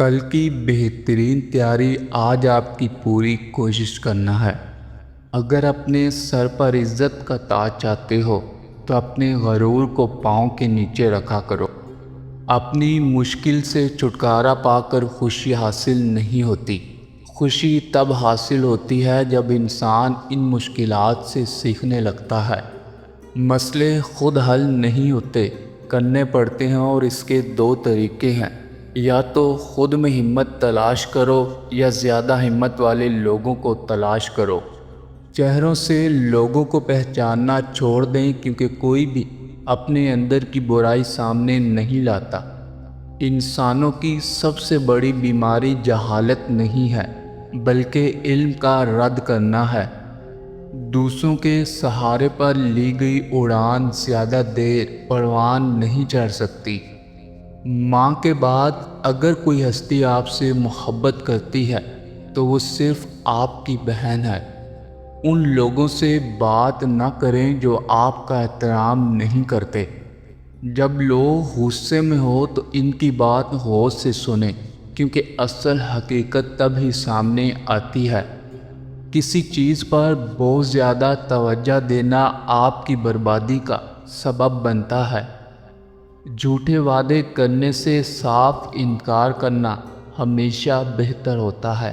کل کی بہترین تیاری آج آپ کی پوری کوشش کرنا ہے۔ اگر اپنے سر پر عزت کا تاج چاہتے ہو تو اپنے غرور کو پاؤں کے نیچے رکھا کرو۔ اپنی مشکل سے چھٹکارا پا کر خوشی حاصل نہیں ہوتی۔ خوشی تب حاصل ہوتی ہے جب انسان ان مشکلات سے سیکھنے لگتا ہے۔ مسئلے خود حل نہیں ہوتے، کرنے پڑتے ہیں، اور اس کے دو طریقے ہیں۔ یا تو خود میں ہمت تلاش کرو یا زیادہ ہمت والے لوگوں کو تلاش کرو۔ چہروں سے لوگوں کو پہچاننا چھوڑ دیں، کیونکہ کوئی بھی اپنے اندر کی برائی سامنے نہیں لاتا۔ انسانوں کی سب سے بڑی بیماری جہالت نہیں ہے، بلکہ علم کا رد کرنا ہے۔ دوسروں کے سہارے پر لی گئی اڑان زیادہ دیر پروان نہیں چڑھ سکتی۔ ماں کے بعد اگر کوئی ہستی آپ سے محبت کرتی ہے تو وہ صرف آپ کی بہن ہے۔ ان لوگوں سے بات نہ کریں جو آپ کا احترام نہیں کرتے۔ جب لوگ غصے میں ہو تو ان کی بات غور سے سنیں، کیونکہ اصل حقیقت تب ہی سامنے آتی ہے۔ کسی چیز پر بہت زیادہ توجہ دینا آپ کی بربادی کا سبب بنتا ہے۔ جھوٹے وعدے کرنے سے صاف انکار کرنا ہمیشہ بہتر ہوتا ہے۔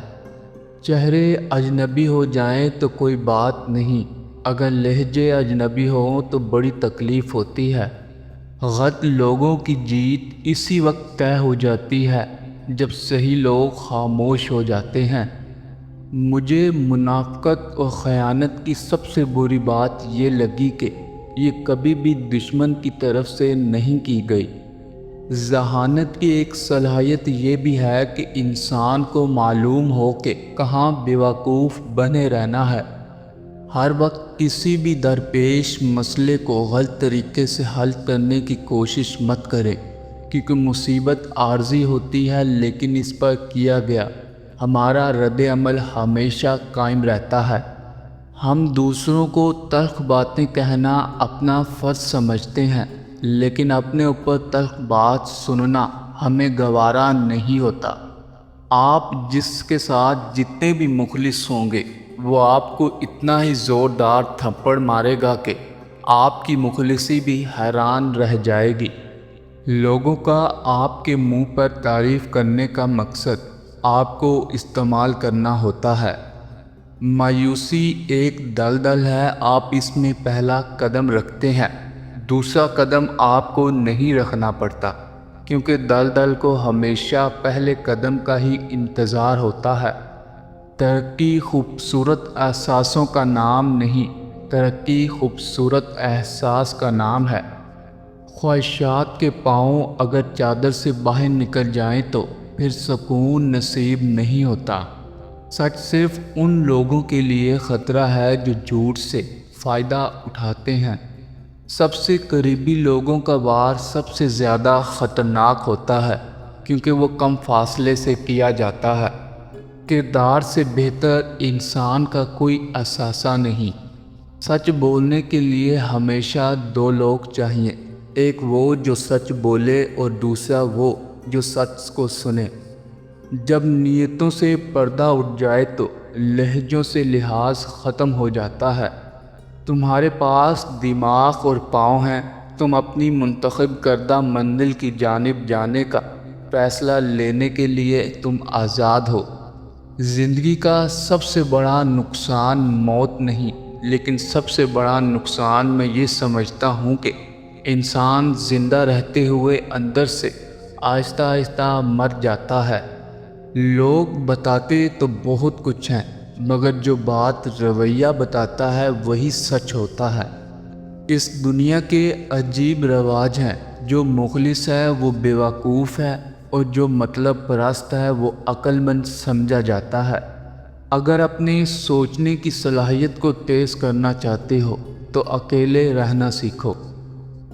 چہرے اجنبی ہو جائیں تو کوئی بات نہیں، اگر لہجے اجنبی ہوں تو بڑی تکلیف ہوتی ہے۔ غلط لوگوں کی جیت اسی وقت طے ہو جاتی ہے جب صحیح لوگ خاموش ہو جاتے ہیں۔ مجھے منافقت اور خیانت کی سب سے بری بات یہ لگی کہ یہ کبھی بھی دشمن کی طرف سے نہیں کی گئی۔ ذہانت کی ایک صلاحیت یہ بھی ہے کہ انسان کو معلوم ہو کہ کہاں بیوقوف بنے رہنا ہے۔ ہر وقت کسی بھی درپیش مسئلے کو غلط طریقے سے حل کرنے کی کوشش مت کریں، کیونکہ مصیبت عارضی ہوتی ہے، لیکن اس پر کیا گیا ہمارا رد عمل ہمیشہ قائم رہتا ہے۔ ہم دوسروں کو تلخ باتیں کہنا اپنا فرض سمجھتے ہیں، لیکن اپنے اوپر تلخ بات سننا ہمیں گوارا نہیں ہوتا۔ آپ جس کے ساتھ جتنے بھی مخلص ہوں گے وہ آپ کو اتنا ہی زوردار تھپڑ مارے گا کہ آپ کی مخلصی بھی حیران رہ جائے گی۔ لوگوں کا آپ کے منہ پر تعریف کرنے کا مقصد آپ کو استعمال کرنا ہوتا ہے۔ مایوسی ایک دلدل ہے، آپ اس میں پہلا قدم رکھتے ہیں، دوسرا قدم آپ کو نہیں رکھنا پڑتا، کیونکہ دلدل کو ہمیشہ پہلے قدم کا ہی انتظار ہوتا ہے۔ ترقی خوبصورت احساسوں کا نام نہیں، ترقی خوبصورت احساس کا نام ہے۔ خواہشات کے پاؤں اگر چادر سے باہر نکل جائیں تو پھر سکون نصیب نہیں ہوتا۔ سچ صرف ان لوگوں کے لیے خطرہ ہے جو جھوٹ سے فائدہ اٹھاتے ہیں۔ سب سے قریبی لوگوں کا وار سب سے زیادہ خطرناک ہوتا ہے، کیونکہ وہ کم فاصلے سے کیا جاتا ہے۔ کردار سے بہتر انسان کا کوئی اثاثہ نہیں۔ سچ بولنے کے لیے ہمیشہ دو لوگ چاہیے، ایک وہ جو سچ بولے اور دوسرا وہ جو سچ کو سنے۔ جب نیتوں سے پردہ اٹھ جائے تو لہجوں سے لحاظ ختم ہو جاتا ہے۔ تمہارے پاس دماغ اور پاؤں ہیں، تم اپنی منتخب کردہ منزل کی جانب جانے کا فیصلہ لینے کے لیے تم آزاد ہو۔ زندگی کا سب سے بڑا نقصان موت نہیں، لیکن سب سے بڑا نقصان میں یہ سمجھتا ہوں کہ انسان زندہ رہتے ہوئے اندر سے آہستہ آہستہ مر جاتا ہے۔ لوگ بتاتے تو بہت کچھ ہیں، مگر جو بات رویہ بتاتا ہے وہی سچ ہوتا ہے۔ اس دنیا کے عجیب رواج ہیں، جو مخلص ہے وہ بیوقوف ہے اور جو مطلب پرست ہے وہ عقل مند سمجھا جاتا ہے۔ اگر اپنے سوچنے کی صلاحیت کو تیز کرنا چاہتے ہو تو اکیلے رہنا سیکھو۔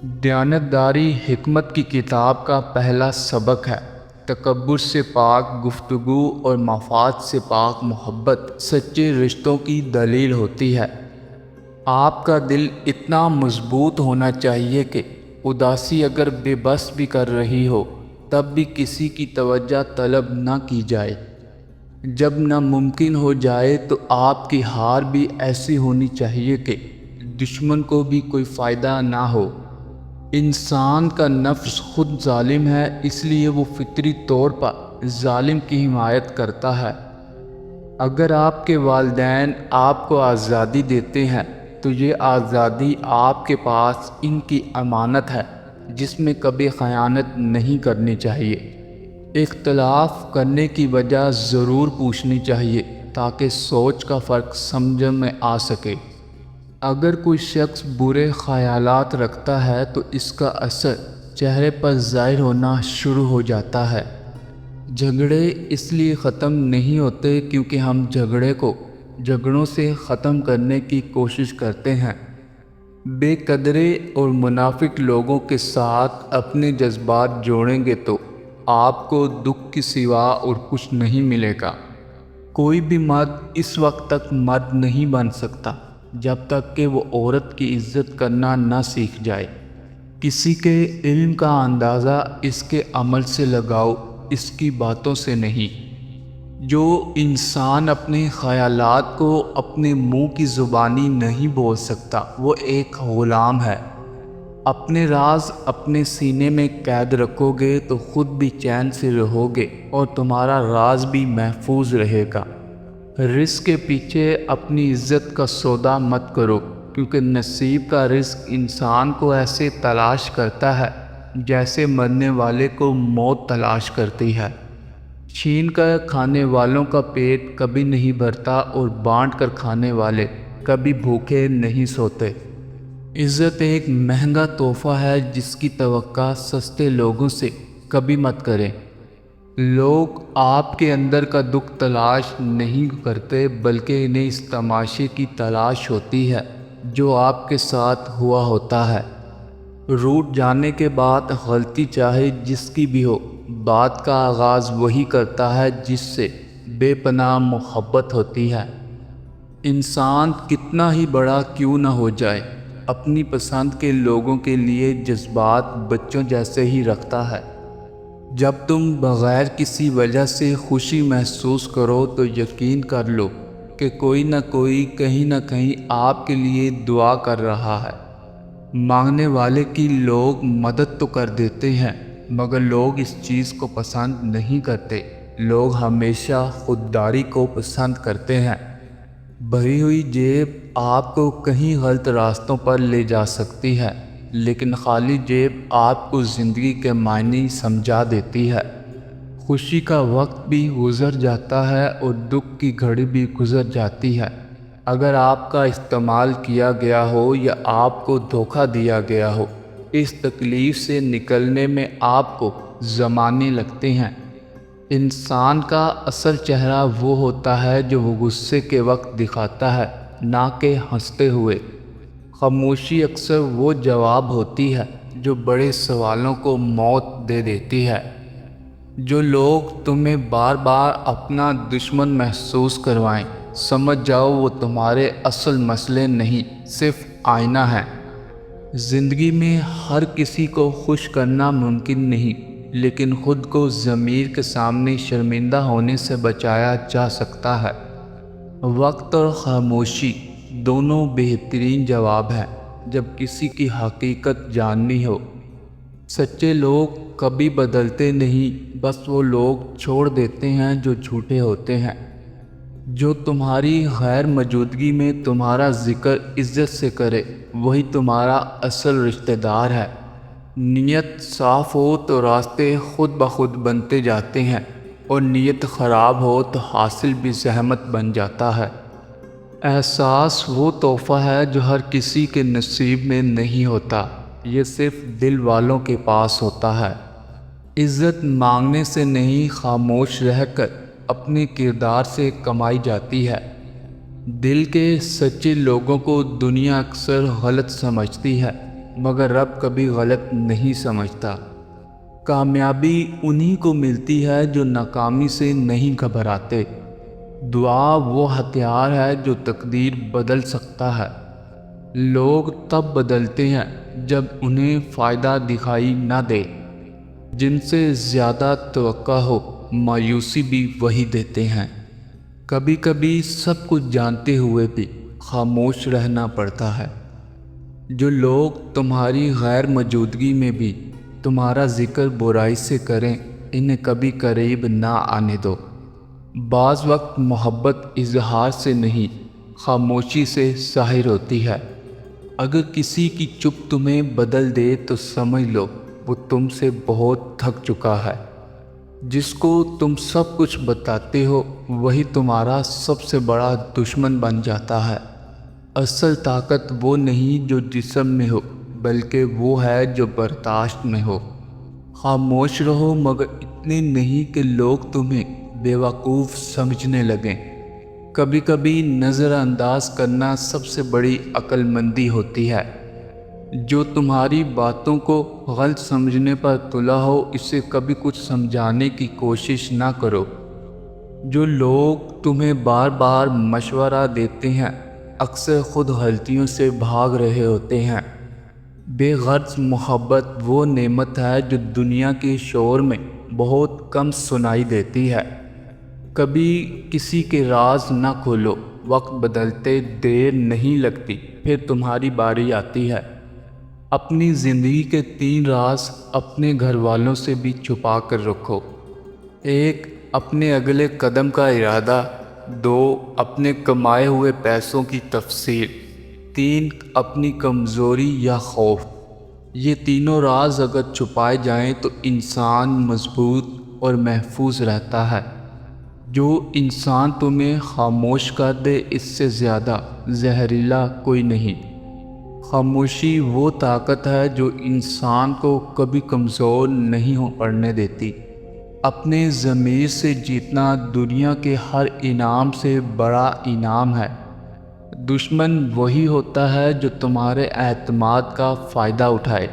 دیانتداری حکمت کی کتاب کا پہلا سبق ہے۔ تکبر سے پاک گفتگو اور مفاد سے پاک محبت سچے رشتوں کی دلیل ہوتی ہے۔ آپ کا دل اتنا مضبوط ہونا چاہیے کہ اداسی اگر بے بس بھی کر رہی ہو تب بھی کسی کی توجہ طلب نہ کی جائے۔ جب ناممکن ہو جائے تو آپ کی ہار بھی ایسی ہونی چاہیے کہ دشمن کو بھی کوئی فائدہ نہ ہو۔ انسان کا نفس خود ظالم ہے، اس لیے وہ فطری طور پر ظالم کی حمایت کرتا ہے۔ اگر آپ کے والدین آپ کو آزادی دیتے ہیں تو یہ آزادی آپ کے پاس ان کی امانت ہے جس میں کبھی خیانت نہیں کرنی چاہیے۔ اختلاف کرنے کی وجہ ضرور پوچھنی چاہیے تاکہ سوچ کا فرق سمجھ میں آ سکے۔ اگر کوئی شخص برے خیالات رکھتا ہے تو اس کا اثر چہرے پر ظاہر ہونا شروع ہو جاتا ہے۔ جھگڑے اس لیے ختم نہیں ہوتے کیونکہ ہم جھگڑوں سے ختم کرنے کی کوشش کرتے ہیں۔ بے قدرے اور منافق لوگوں کے ساتھ اپنے جذبات جوڑیں گے تو آپ کو دکھ کے سوا اور کچھ نہیں ملے گا۔ کوئی بھی مرد اس وقت تک مرد نہیں بن سکتا جب تک کہ وہ عورت کی عزت کرنا نہ سیکھ جائے۔ کسی کے علم کا اندازہ اس کے عمل سے لگاؤ، اس کی باتوں سے نہیں۔ جو انسان اپنے خیالات کو اپنے منہ کی زبانی نہیں بول سکتا وہ ایک غلام ہے۔ اپنے راز اپنے سینے میں قید رکھو گے تو خود بھی چین سے رہو گے اور تمہارا راز بھی محفوظ رہے گا۔ رزق کے پیچھے اپنی عزت کا سودا مت کرو کیونکہ نصیب کا رزق انسان کو ایسے تلاش کرتا ہے جیسے مرنے والے کو موت تلاش کرتی ہے۔ چھین کر کھانے والوں کا پیٹ کبھی نہیں بھرتا اور بانٹ کر کھانے والے کبھی بھوکے نہیں سوتے۔ عزت ایک مہنگا تحفہ ہے جس کی توقع سستے لوگوں سے کبھی مت کریں۔ لوگ آپ کے اندر کا دکھ تلاش نہیں کرتے بلکہ انہیں اس تماشے کی تلاش ہوتی ہے جو آپ کے ساتھ ہوا ہوتا ہے۔ روٹھ جانے کے بعد غلطی چاہے جس کی بھی ہو، بات کا آغاز وہی کرتا ہے جس سے بے پناہ محبت ہوتی ہے۔ انسان کتنا ہی بڑا کیوں نہ ہو جائے، اپنی پسند کے لوگوں کے لیے جذبات بچوں جیسے ہی رکھتا ہے۔ جب تم بغیر کسی وجہ سے خوشی محسوس کرو تو یقین کر لو کہ کوئی نہ کوئی کہیں نہ کہیں آپ کے لیے دعا کر رہا ہے۔ مانگنے والے کی لوگ مدد تو کر دیتے ہیں مگر لوگ اس چیز کو پسند نہیں کرتے۔ لوگ ہمیشہ خودداری کو پسند کرتے ہیں۔ بھری ہوئی جیب آپ کو کہیں غلط راستوں پر لے جا سکتی ہے لیکن خالی جیب آپ کو زندگی کے معنی سمجھا دیتی ہے۔ خوشی کا وقت بھی گزر جاتا ہے اور دکھ کی گھڑی بھی گزر جاتی ہے۔ اگر آپ کا استعمال کیا گیا ہو یا آپ کو دھوکہ دیا گیا ہو، اس تکلیف سے نکلنے میں آپ کو زمانے لگتے ہیں۔ انسان کا اصل چہرہ وہ ہوتا ہے جو وہ غصے کے وقت دکھاتا ہے، نہ کہ ہنستے ہوئے۔ خاموشی اکثر وہ جواب ہوتی ہے جو بڑے سوالوں کو موت دے دیتی ہے۔ جو لوگ تمہیں بار بار اپنا دشمن محسوس کروائیں، سمجھ جاؤ وہ تمہارے اصل مسئلے نہیں، صرف آئینہ ہے۔ زندگی میں ہر کسی کو خوش کرنا ممکن نہیں لیکن خود کو ضمیر کے سامنے شرمندہ ہونے سے بچایا جا سکتا ہے۔ وقت اور خاموشی دونوں بہترین جواب ہیں جب کسی کی حقیقت جاننی ہو۔ سچے لوگ کبھی بدلتے نہیں، بس وہ لوگ چھوڑ دیتے ہیں جو جھوٹے ہوتے ہیں۔ جو تمہاری غیر موجودگی میں تمہارا ذکر عزت سے کرے وہی تمہارا اصل رشتہ دار ہے۔ نیت صاف ہو تو راستے خود بخود بنتے جاتے ہیں اور نیت خراب ہو تو حاصل بھی زحمت بن جاتا ہے۔ احساس وہ تحفہ ہے جو ہر کسی کے نصیب میں نہیں ہوتا، یہ صرف دل والوں کے پاس ہوتا ہے۔ عزت مانگنے سے نہیں، خاموش رہ کر اپنے کردار سے کمائی جاتی ہے۔ دل کے سچے لوگوں کو دنیا اکثر غلط سمجھتی ہے مگر رب کبھی غلط نہیں سمجھتا۔ کامیابی انہی کو ملتی ہے جو ناکامی سے نہیں گھبراتے۔ دعا وہ ہتھیار ہے جو تقدیر بدل سکتا ہے۔ لوگ تب بدلتے ہیں جب انہیں فائدہ دکھائی نہ دے۔ جن سے زیادہ توقع ہو مایوسی بھی وہی دیتے ہیں۔ کبھی کبھی سب کچھ جانتے ہوئے بھی خاموش رہنا پڑتا ہے۔ جو لوگ تمہاری غیر موجودگی میں بھی تمہارا ذکر برائی سے کریں، انہیں کبھی قریب نہ آنے دو۔ بعض وقت محبت اظہار سے نہیں، خاموشی سے ظاہر ہوتی ہے۔ اگر کسی کی چپ تمہیں بدل دے تو سمجھ لو وہ تم سے بہت تھک چکا ہے۔ جس کو تم سب کچھ بتاتے ہو وہی تمہارا سب سے بڑا دشمن بن جاتا ہے۔ اصل طاقت وہ نہیں جو جسم میں ہو، بلکہ وہ ہے جو برداشت میں ہو۔ خاموش رہو، مگر اتنے نہیں کہ لوگ تمہیں بیوقوف سمجھنے لگیں۔ کبھی کبھی نظر انداز کرنا سب سے بڑی عقل مندی ہوتی ہے۔ جو تمہاری باتوں کو غلط سمجھنے پر تلا ہو، اسے کبھی کچھ سمجھانے کی کوشش نہ کرو۔ جو لوگ تمہیں بار بار مشورہ دیتے ہیں اکثر خود غلطیوں سے بھاگ رہے ہوتے ہیں۔ بے غرض محبت وہ نعمت ہے جو دنیا کے شور میں بہت کم سنائی دیتی ہے۔ کبھی کسی کے راز نہ کھولو، وقت بدلتے دیر نہیں لگتی، پھر تمہاری باری آتی ہے۔ اپنی زندگی کے 3 راز اپنے گھر والوں سے بھی چھپا کر رکھو۔ 1 اپنے اگلے قدم کا ارادہ، 2 اپنے کمائے ہوئے پیسوں کی تفصیل، 3 اپنی کمزوری یا خوف۔ یہ تینوں راز اگر چھپائے جائیں تو انسان مضبوط اور محفوظ رہتا ہے۔ جو انسان تمہیں خاموش کر دے اس سے زیادہ زہریلا کوئی نہیں۔ خاموشی وہ طاقت ہے جو انسان کو کبھی کمزور نہیں پڑنے دیتی۔ اپنے ضمیر سے جیتنا دنیا کے ہر انعام سے بڑا انعام ہے۔ دشمن وہی ہوتا ہے جو تمہارے اعتماد کا فائدہ اٹھائے۔